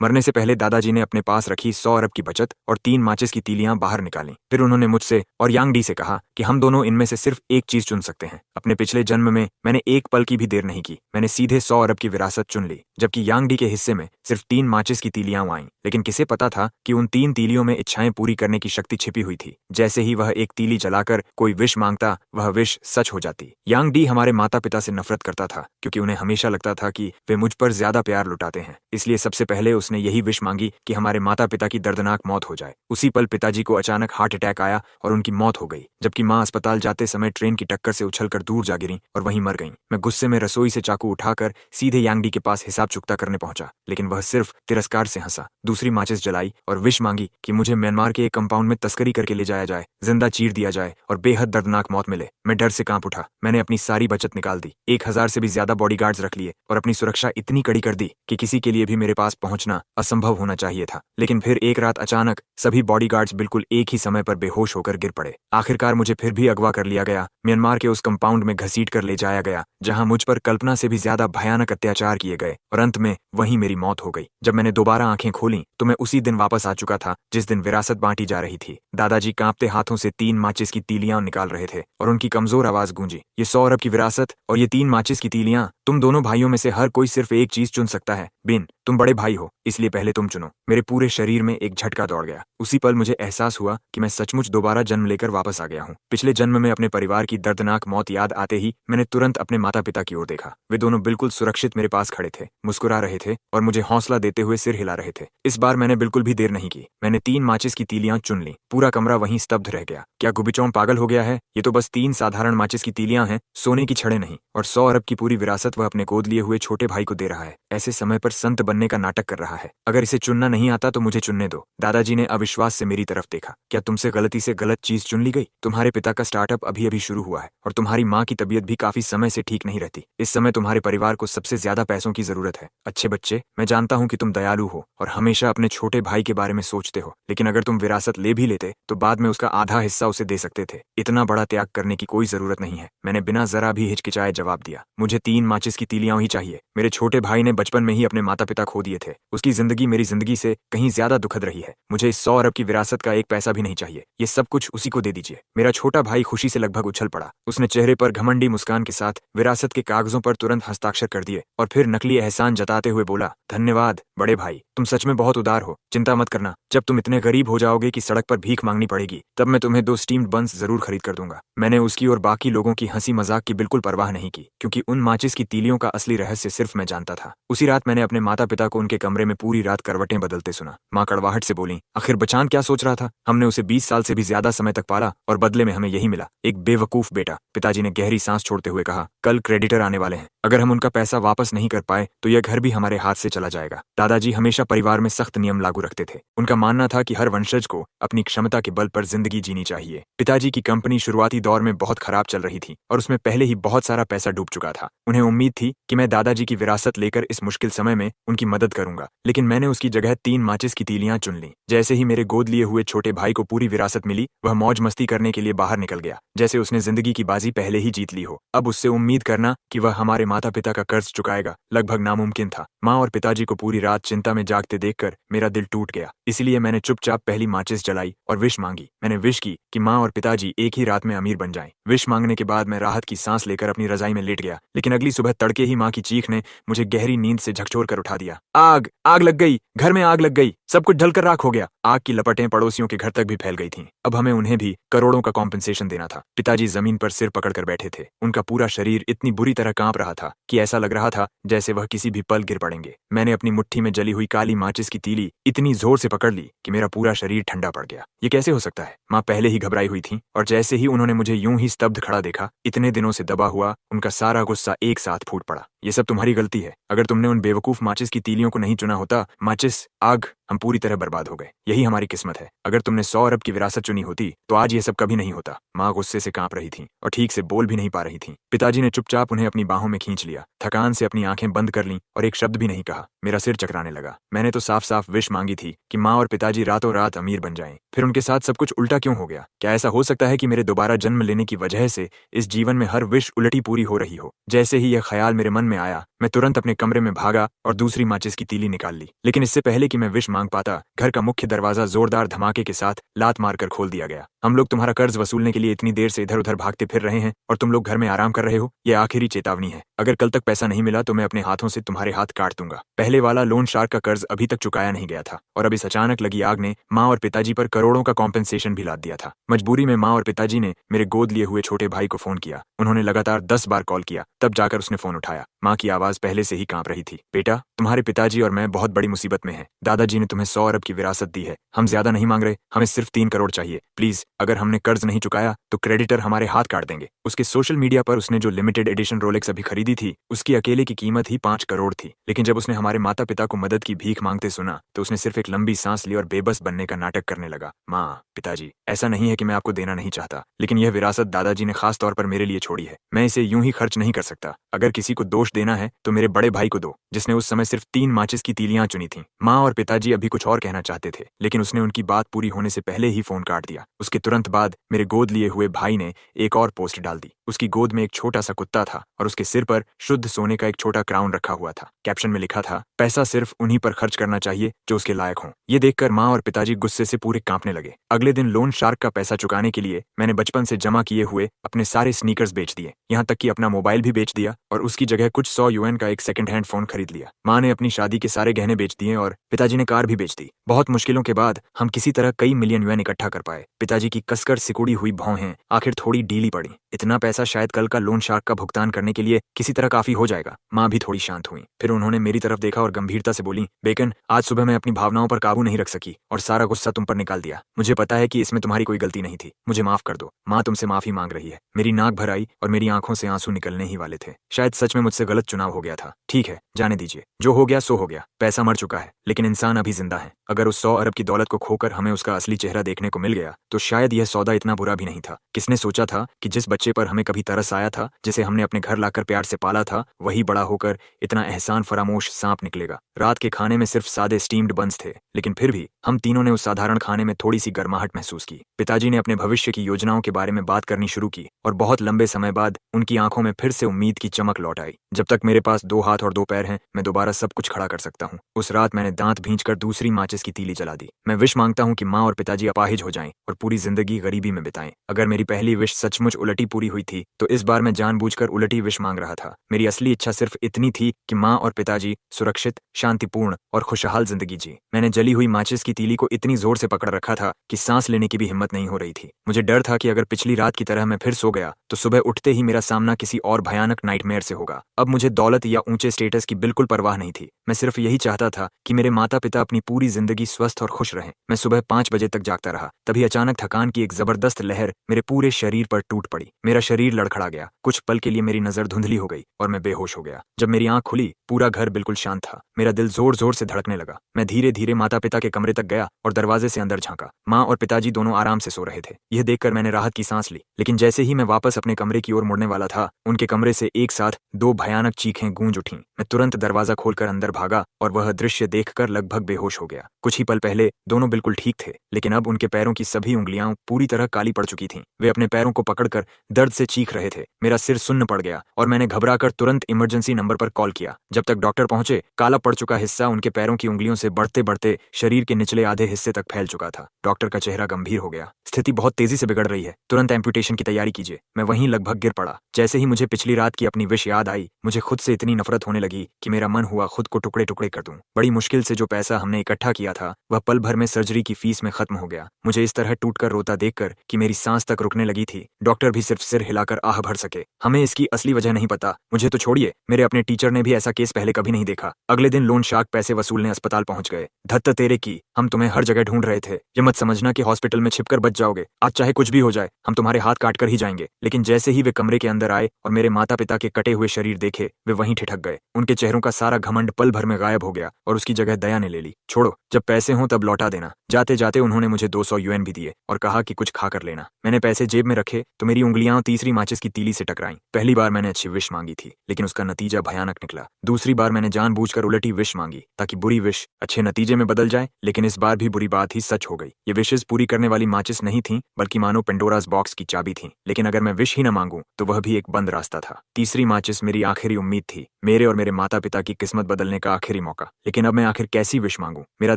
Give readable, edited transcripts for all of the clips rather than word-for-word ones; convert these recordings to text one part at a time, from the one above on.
मरने से पहले दादाजी ने अपने पास रखी 100 अरब की बचत और 3 माचिस की तीलियां बाहर निकाली। फिर उन्होंने मुझसे और यांग डी से कहा कि हम दोनों इनमें से सिर्फ एक चीज चुन सकते हैं। अपने पिछले जन्म में मैंने एक पल की भी देर नहीं की, मैंने सीधे 100 अरब की विरासत चुन ली, जबकि यांग डी के हिस्से में सिर्फ 3 माचिस की तीलियां आईं। लेकिन किसे पता था कि उन 3 तीलियों में इच्छाएं पूरी करने की शक्ति छिपी हुई थी। जैसे ही वह एक तीली जलाकर कोई विश मांगता, वह विश सच हो जाती। यांग डी हमारे माता पिता से नफरत करता था, क्योंकि उन्हें हमेशा लगता था कि वे मुझ पर ज्यादा प्यार लुटाते हैं। इसलिए सबसे पहले उसने यही विश मांगी कि हमारे माता पिता की दर्दनाक मौत हो जाए। उसी पल पिताजी को अचानक हार्ट अटैक आया और उनकी मौत हो गई, जबकि माँ अस्पताल जाते समय ट्रेन की टक्कर से उछलकर दूर जा गिरी और वहीं मर गईं। मैं गुस्से में रसोई से चाकू उठाकर सीधे यांग डी के पास हिसाब चुकता करने पहुंचा, लेकिन वह सिर्फ तिरस्कार से हंसा। दूसरी माचिस जलाई और विश मांगी कि मुझे म्यांमार के एक कंपाउंड में तस्करी करके ले जाया जाए, जिंदा चीर दिया जाए और बेहद दर्दनाक मौत मिले। मैं डर से कांप उठा। मैंने अपनी सारी बचत निकाल दी, 1000 से भी ज्यादा बॉडीगार्ड्स रख लिए और अपनी सुरक्षा इतनी कड़ी कर दी कि किसी के लिए भी मेरे पास पहुंचना असंभव होना चाहिए था। लेकिन फिर एक रात अचानक सभी बॉडीगार्ड्स बिल्कुल एक ही समय पर बेहोश होकर गिर पड़े। आखिरकार मुझे फिर भी अगवा कर लिया गया, म्यांमार के उस कंपाउंड में घसीट कर ले जाया गया जहां मुझ पर कल्पना से भी ज्यादा भयानक अत्याचार किए गए और अंत में वहीं मेरी मौत हो गई। जब मैंने दोबारा आंखें खोली तो मैं उसी दिन वापस आ चुका था जिस दिन विरासत बांटी जा रही थी। दादाजी कांपते हाथों से 3 माचिस की तीलियां निकाल रहे थे और उनकी कमजोर आवाज गूंजी, ये 100 अरब की विरासत और ये 3 माचिस की तीलियां, तुम दोनों भाइयों में से हर कोई सिर्फ एक चीज चुन सकता है। बिन, तुम बड़े भाई हो, इसलिए पहले तुम चुनो। मेरे पूरे शरीर में एक झटका दौड़ गया। उसी पल मुझे एहसास हुआ कि मैं सचमुच दोबारा जन्म लेकर वापस आ गया हूँ। पिछले जन्म में अपने परिवार की दर्दनाक मौत याद आते ही मैंने तुरंत अपने माता पिता की ओर देखा। वे दोनों बिल्कुल सुरक्षित मेरे पास खड़े थे, मुस्कुरा रहे थे और मुझे हौसला देते हुए सिर हिला रहे थे। इस बार मैंने बिल्कुल भी देर नहीं की। मैंने 3 माचिस की तीलियां चुन ली। पूरा कमरा वहीं स्तब्ध रह गया। क्या गुबिचौं पागल हो गया है? ये तो बस 3 साधारण माचिस की तीलियां हैं, सोने की छड़ें नहीं। और 100 अरब की पूरी विरासत वह अपने गोद लिए हुए छोटे भाई को दे रहा है। ऐसे समय पर संत बनने का नाटक कर रहा है। अगर इसे चुनना नहीं आता तो मुझे चुनने दो। दादाजी ने अविश्वास से मेरी तरफ देखा। क्या तुमसे गलती से गलत चीज चुन ली गई? तुम्हारे पिता का स्टार्टअप अभी अभी शुरू हुआ है और तुम्हारी माँ की तबीयत भी काफी समय से ठीक नहीं रहती। इस समय तुम्हारे परिवार को सबसे ज्यादा पैसों की जरूरत है। अच्छे बच्चे, मैं जानता हूँ कि तुम दयालु हो और हमेशा अपने छोटे भाई के बारे में सोचते हो, लेकिन अगर तुम विरासत ले भी लेते तो बाद में उसका आधा हिस्सा उसे दे सकते थे। इतना बड़ा त्याग करने की कोई जरूरत नहीं है। मैंने बिना जरा भी हिचकिचाए जवाब दिया। मुझे 3 माचिस की तीलियां ही चाहिए। मेरे छोटे भाई ने बचपन में ही अपने माता पिता खो दिए थे। उसकी जिंदगी मेरी जिंदगी से कहीं ज्यादा दुखद रही है। मुझे इस 100 अरब की विरासत का एक पैसा भी नहीं चाहिए। ये सब कुछ उसी को दे दीजिए। मेरा छोटा भाई खुशी से लगभग उछल पड़ा। उसने चेहरे पर घमंडी मुस्कान के साथ विरासत के कागजों पर तुरंत हस्ताक्षर कर दिए और फिर नकली एहसान जताते हुए बोला, धन्यवाद बड़े भाई, तुम सच में बहुत उदार हो। चिंता मत करना, जब तुम इतने गरीब हो जाओगे कि सड़क पर भीख मांगनी पड़ेगी, तब मैं तुम्हें 2 स्टीम्ड बंस जरूर खरीद कर दूंगा। मैंने उसकी और बाकी लोगों की हंसी मजाक की बिल्कुल परवाह नहीं की, क्योंकि उन माचिस की तीलियों का असली रहस्य सिर्फ मैं जानता था। उसी रात मैंने अपने माता पिता को उनके कमरे में पूरी रात करवटें बदलते सुना। माँ कड़वाहट से बोली, आखिर बचान क्या सोच रहा था? हमने उसे 20 साल से भी ज्यादा समय तक पाला और बदले में हमें यही मिला, एक बेवकूफ बेटा। पिताजी ने गहरी सांस छोड़ते हुए कहा, कल क्रेडिटर आने वाले हैं। अगर हम उनका पैसा वापस नहीं कर पाए तो यह घर भी हमारे हाथ से चला जाएगा। दादाजी हमेशा परिवार में सख्त नियम लागू रखते थे। उनका मानना था कि हर वंशज को अपनी क्षमता के बल पर जिंदगी जीनी चाहिए। पिताजी की कंपनी शुरुआती दौर में बहुत खराब चल रही थी और उसमें पहले ही बहुत सारा पैसा डूब चुका था। उन्हें उम्मीद थी कि मैं दादाजी की विरासत लेकर इस मुश्किल समय में उनकी मदद करूंगा, लेकिन मैंने उसकी जगह 3 माचिस की तीलियां चुन ली। जैसे ही मेरे गोद लिए हुए छोटे भाई को पूरी विरासत मिली, वह मौज मस्ती करने के लिए बाहर निकल गया, जैसे उसने जिंदगी की बाजी पहले ही जीत ली हो। अब उससे उम्मीद करना कि वह हमारे माता पिता का कर्ज चुकाएगा लगभग नामुमकिन था। माँ और पिताजी को पूरी रात चिंता में जागते देखकर मेरा दिल टूट गया। इसलिए मैंने चुपचाप पहली माचिस जलाई और विश मांगी। मैंने विश की कि माँ और पिताजी एक ही रात में अमीर बन जाएं। विश मांगने के बाद मैं राहत की सांस लेकर अपनी रजाई में लेट गया, लेकिन अगली सुबह तड़के ही माँ की चीख ने मुझे गहरी नींद से झकझोर कर उठा दिया। आग आग लग गई, घर में आग लग गई, सब कुछ जलकर राख हो गया। आग की लपटें पड़ोसियों के घर तक भी फैल गई थीं। अब हमें उन्हें भी करोड़ों का कॉम्पेंसेशन देना था। पिताजी जमीन पर सिर पकड़कर बैठे थे। उनका पूरा शरीर इतनी बुरी तरह कांप रहा था कि ऐसा लग रहा था जैसे वह किसी भी पल गिर पड़ेंगे। मैंने अपनी मुट्ठी में जली हुई काली माचिस की तीली इतनी जोर से पकड़ ली कि मेरा पूरा शरीर ठंडा पड़ गया। ये कैसे हो सकता है? माँ पहले ही घबराई हुई थी और जैसे ही उन्होंने मुझे यूं ही स्तब्ध खड़ा देखा, इतने दिनों से दबा हुआ उनका सारा गुस्सा एक साथ फूट पड़ा। ये सब तुम्हारी गलती है। अगर तुमने उन बेवकूफ माचिस की तीलियों को नहीं चुना होता, माचिस, आग, हम पूरी तरह बर्बाद हो गए। यही हमारी किस्मत है। अगर तुमने 100 अरब की विरासत चुनी होती तो आज ये सब कभी नहीं होता। माँ गुस्से से कांप रही थी और ठीक से बोल भी नहीं पा रही थी। पिताजी ने चुपचाप उन्हें अपनी बाहों में खींच लिया, थकान से अपनी आंखें बंद कर लीं और एक शब्द भी नहीं कहा। मेरा सिर चकराने लगा। मैंने तो साफ साफ विश मांगी थी कि माँ और पिताजी रातों रात अमीर बन जाएं। फिर उनके साथ सब कुछ उल्टा क्यों हो गया? क्या ऐसा हो सकता है कि मेरे दोबारा जन्म लेने की वजह से इस जीवन में हर विश उलटी पूरी हो रही हो? जैसे ही यह ख्याल मेरे मन में में आया, मैं तुरंत अपने कमरे में भागा और दूसरी माचिस की तीली निकाल ली। लेकिन इससे पहले कि मैं विश मांग पाता, घर का मुख्य दरवाजा जोरदार धमाके के साथ लात मारकर खोल दिया गया। हम लोग तुम्हारा कर्ज वसूलने के लिए इतनी देर से इधर उधर भागते फिर रहे हैं और तुम लोग घर में आराम कर रहे हो। ये आखिरी चेतावनी है। अगर कल तक पैसा नहीं मिला तो मैं अपने हाथों से तुम्हारे हाथ काट दूंगा। पहले वाला लोन शार्क का कर्ज अभी तक चुकाया नहीं गया था और अब इस अचानक लगी आग ने माँ और पिताजी पर करोड़ों का कॉम्पेंसेशन भी लाद दिया था। मजबूरी में माँ और पिताजी ने मेरे गोद लिए हुए छोटे भाई को फोन किया। उन्होंने लगातार 10 बार कॉल किया, तब जाकर उसने फोन उठाया। माँ की आवाज पहले से ही कांप रही थी। बेटा, तुम्हारे पिताजी और मैं बहुत बड़ी मुसीबत में हैं। दादाजी ने तुम्हें 100 अरब की विरासत दी है। हम ज्यादा नहीं मांग रहे, हमें सिर्फ 3 करोड़ चाहिए। प्लीज, अगर हमने कर्ज नहीं चुकाया तो क्रेडिटर हमारे हाथ काट देंगे। उसके सोशल मीडिया पर उसने जो लिमिटेड एडिशन रोलेक्स अभी खरीदी थी, उसकी अकेले की कीमत ही 5 करोड़ थी। लेकिन जब उसने हमारे माता पिता को मदद की भीख मांगते सुना तो उसने सिर्फ एक लंबी सांस ली और बेबस बनने का नाटक करने लगा। माँ, पिताजी, ऐसा नहीं है कि मैं आपको देना नहीं चाहता, लेकिन यह विरासत दादाजी ने खास तौर पर मेरे लिए छोड़ी है। मैं इसे यूं ही खर्च नहीं कर सकता। अगर किसी को दोष देना है तो मेरे बड़े भाई को दो, जिसने उस समय सिर्फ 3 माचिस की तीलियां चुनी थीं। माँ और पिताजी अभी कुछ और कहना चाहते थे, लेकिन उसने उनकी बात पूरी होने से पहले ही फोन काट दिया। उसके तुरंत बाद मेरे गोद लिए हुए भाई ने एक और पोस्ट डाल दी। उसकी गोद में एक छोटा सा कुत्ता था और उसके सिर पर शुद्ध सोने का एक छोटा क्राउन रखा हुआ था। कैप्शन में लिखा था, पैसा सिर्फ उन्हीं पर खर्च करना चाहिए जो उसके लायक हों। ये देखकर माँ और पिताजी गुस्से से पूरे कांपने लगे। अगले दिन लोन शार्क का पैसा चुकाने के लिए मैंने बचपन से जमा किए हुए अपने सारे स्नीकर्स बेच दिए, यहाँ तक कि अपना मोबाइल भी बेच दिया और उसकी जगह कुछ 100 यूएन का एक सेकंड हैंड फोन खरीद लिया। माँ ने अपनी शादी के सारे गहने बेच दिए और पिताजी ने कार भी बेच दी। बहुत मुश्किलों के बाद हम किसी तरह कई मिलियन यूएन इकट्ठा कर पाए। पिताजी की कसकर सिकुड़ी हुई भौहें आखिर थोड़ी ढीली पड़ी। इतना पैसा शायद कल का लोन शार्क का भुगतान करने के लिए किसी तरह काफी हो जाएगा। माँ भी थोड़ी शांत हुई। फिर उन्होंने मेरी तरफ देखा और गंभीरता से बोली, बेकन, आज सुबह मैं अपनी भावनाओं पर काबू नहीं रख सकी और सारा गुस्सा तुम पर निकाल दिया। मुझे पता है कि इसमें तुम्हारी कोई गलती नहीं थी। मुझे माफ कर दो। माँ तुमसे माफी मांग रही है। मेरी नाक भर आई और मेरी आंखों से आंसू निकलने ही वाले थे। शायद सच में मुझसे गलत चुनाव हो गया था। ठीक है, जाने दीजिए। जो हो गया सो हो गया। पैसा मर चुका है, लेकिन इंसान अभी जिंदा है। अगर उस 100 अरब की दौलत को खोकर हमें उसका असली चेहरा देखने को मिल गया तो शायद यह सौदा इतना बुरा भी नहीं था। किसने सोचा था कि जिस बच्चे पर हमें कभी तरस आया था, जिसे हमने अपने घर लाकर प्यार से पाला था, वही बड़ा होकर इतना एहसान फरामोश सांप निकलेगा। रात के खाने में सिर्फ सादे स्टीम्ड बंस थे, लेकिन फिर भी हम तीनों ने उस साधारण खाने में थोड़ी सी गर्माहट महसूस की। पिताजी ने अपने भविष्य की योजनाओं के बारे में बात करनी शुरू की और बहुत लंबे समय बाद उनकी आंखों में फिर से उम्मीद की चमक लौट आई। जब तक मेरे पास 2 हाथ और 2 पैर हैं, मैं दोबारा सब कुछ खड़ा कर सकता हूँ। उस रात मैंने दांत भींचकर दूसरी माचिस की तीली जला दी। मैं विश मांगता हूँ कि माँ और पिताजी अपाहिज हो जाएं और पूरी जिंदगी गरीबी में बिताएं। अगर मेरी पहली विश सचमुच उलटी पूरी हुई थी तो इस बार मैं जानबूझकर उलटी विश मांग रहा था। मेरी असली इच्छा सिर्फ इतनी थी कि माँ और पिताजी सुरक्षित, शांतिपूर्ण और खुशहाल जिंदगी जी। मैंने जली हुई माचिस की तीली को इतनी जोर से पकड़ रखा था कि सांस लेने की भी हिम्मत नहीं हो रही थी। मुझे डर था कि अगर पिछली रात की तरह मैं फिर सो गया तो सुबह उठते ही मेरा सामना किसी और भयानक नाइटमेयर से होगा। अब मुझे दौलत या ऊंचे स्टेटस की बिल्कुल परवाह नहीं थी। मैं सिर्फ यही चाहता था कि मेरे माता पिता अपनी पूरी जिंदगी स्वस्थ और खुश रहें। मैं सुबह 5 बजे तक जागता रहा। तभी अचानक थकान की एक जबरदस्त लहर मेरे पूरे शरीर पर टूट पड़ी। मेरा शरीर लड़खड़ा गया। कुछ पल के लिए मेरी नजर धुंधली हो गई और मैं बेहोश हो गया। जब मेरी आंख खुली, पूरा घर बिल्कुल शांत था। मेरा दिल जोर जोर से धड़कने लगा। मैं धीरे धीरे माता पिता के कमरे तक गया और दरवाजे से अंदर झांका। माँ और पिताजी दोनों आराम से सो रहे थे। यह देखकर मैंने राहत की सांस ली, लेकिन जैसे ही मैं वापस अपने कमरे की ओर मुड़ने वाला था, उनके कमरे से एक साथ 2 भयानक चीखें गूंज उठीं। मैं तुरंत दरवाजा खोलकर अंदर भागा और वह दृश्य देखकर लगभग बेहोश हो गया। कुछ ही पल पहले दोनों बिल्कुल ठीक थे, लेकिन अब उनके पैरों की सभी उंगलियां पूरी तरह काली पड़ चुकी थीं। वे अपने पैरों को पकड़कर दर्द से चीख रहे थे। मेरा सिर सुन्न पड़ गया और मैंने घबराकर तुरंत इमरजेंसी नंबर पर कॉल किया। जब तक डॉक्टर पहुंचे, काला पड़ चुका हिस्सा उनके पैरों की उंगलियों से बढ़ते बढ़ते शरीर के निचले आधे हिस्से तक फैल चुका था। डॉक्टर का चेहरा गंभीर हो गया। स्थिति बहुत तेजी से बिगड़ रही है, तुरंत एम्पुटेशन की तैयारी कीजिए। मैं वहीं लगभग गिर पड़ा। जैसे ही मुझे पिछली रात की अपनी विश याद आई, मुझे खुद से इतनी नफरत होने लगी कि मेरा मन हुआ खुद को टुकड़े टुकड़े कर दूं। बड़ी मुश्किल से जो पैसा हमने इकट्ठा किया था, वह पल भर में सर्जरी की फीस में खत्म हो गया। मुझे इस तरह टूटकर रोता देखकर कि मेरी सांस तक रुकने लगी थी, डॉक्टर भी सिर्फ सिर हिलाकर आह भर सके। हमें इसकी असली वजह नहीं पता। मुझे तो छोड़िए, मेरे अपने टीचर ने भी ऐसा केस पहले कभी नहीं देखा। अगले दिन लोन शार्क पैसे वसूलने अस्पताल पहुंच गए। धत्त तेरे की, हम तुम्हें हर जगह ढूंढ रहे थे। ये मत समझना कि हॉस्पिटल में छिपकर बच जाओगे। आज चाहे कुछ भी हो जाए, हम तुम्हारे हाथ काट कर ही जाएंगे। लेकिन जैसे ही वे कमरे के अंदर आए और मेरे माता पिता के कटे हुए शरीर देखे, वे वहीं ठिठक गए। उनके चेहरों का सारा घमंड पल भर में गायब हो गया और उसकी जगह दया ने ले ली। छोड़ो, जब पैसे हों तब लौटा देना। जाते जाते उन्होंने मुझे 200 यूएन भी दिए और कहा कि कुछ खा कर लेना। मैंने पैसे उसे जेब में रखे तो मेरी उंगलियां तीसरी माचिस की तीली से टकराईं। पहली बार मैंने अच्छी विश मांगी थी, लेकिन उसका नतीजा भयानक निकला। दूसरी बार मैंने जानबूझकर उलटी विश मांगी ताकि बुरी विश अच्छे नतीजे में बदल जाए, लेकिन इस बार भी बुरी बात ही सच हो गई। ये विशेष पूरी करने वाली माचिस नहीं थी, बल्कि मानो पेंडोरास बॉक्स की चाबी थी। लेकिन अगर मैं विश ही न मांगूं तो वह भी एक बंद रास्ता था। तीसरी माचिस मेरी आखिरी उम्मीद थी, मेरे और मेरे माता पिता की किस्मत बदलने का आखिरी मौका। लेकिन अब मैं आखिर कैसी विश मांगूं? मेरा